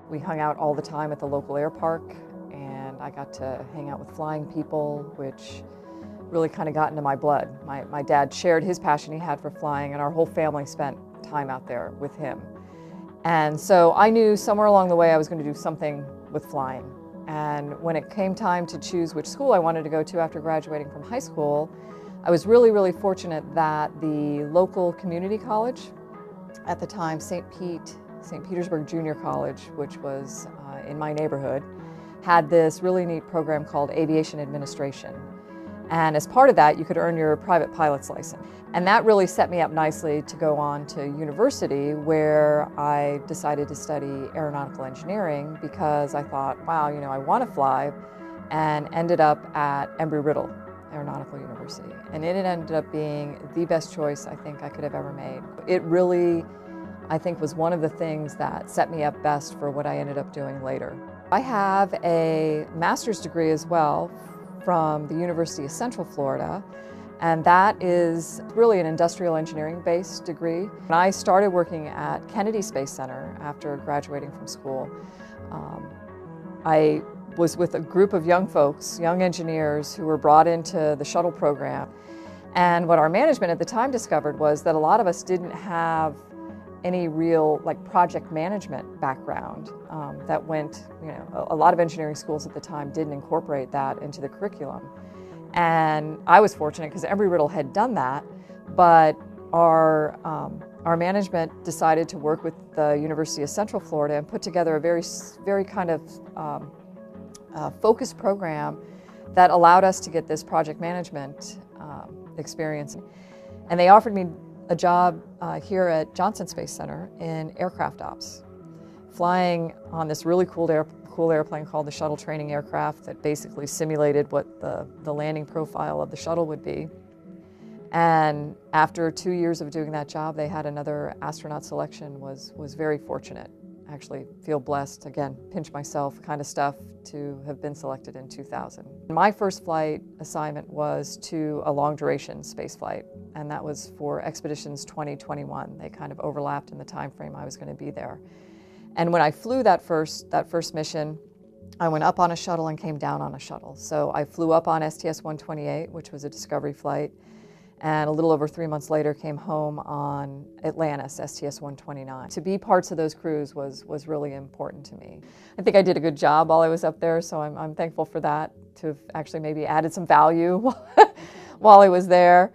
We hung out all the time at the local air park, and I got to hang out with flying people, which really kind of got into my blood. My dad shared his passion he had for flying, and our whole family spent time out there with him. And so I knew somewhere along the way I was going to do something with flying. And when it came time to choose which school I wanted to go to after graduating from high school, I was really fortunate that the local community college, at the time St. Petersburg Junior College, which was in my neighborhood, had this really neat program called Aviation Administration. And as part of that, you could earn your private pilot's license. And that really set me up nicely to go on to university, where I decided to study aeronautical engineering because I thought, wow, you know, I want to fly, and ended up at Embry-Riddle Aeronautical University. And it ended up being the best choice I think I could have ever made. It really, I think, was one of the things that set me up best for what I ended up doing later. I have a master's degree as well from the University of Central Florida, and that is really an industrial engineering-based degree. When I started working at Kennedy Space Center after graduating from school, I was with a group of young folks, young engineers who were brought into the shuttle program. And what our management at the time discovered was that a lot of us didn't have any real project management background that went, you know, a lot of engineering schools at the time didn't incorporate that into the curriculum. And I was fortunate because Embry-Riddle had done that, but our management decided to work with the University of Central Florida and put together a very kind of focused program that allowed us to get this project management experience. And they offered me a job here at Johnson Space Center in aircraft ops, flying on this really cool airplane called the Shuttle Training Aircraft that basically simulated what the landing profile of the shuttle would be. And after 2 years of doing that job, they had another astronaut selection. Was very fortunate. Actually feel blessed, again, pinch myself kind of stuff, to have been selected in 2000. My first flight assignment was to a long duration space flight, and that was for Expeditions 2021. They kind of overlapped in the time frame I was going to be there. And when I flew that first mission, I went up on a shuttle and came down on a shuttle. So I flew up on STS-128, which was a discovery flight, and a little over 3 months later came home on Atlantis, STS-129. To be parts of those crews was really important to me. I think I did a good job while I was up there, so I'm thankful for that, to have actually maybe added some value while I was there.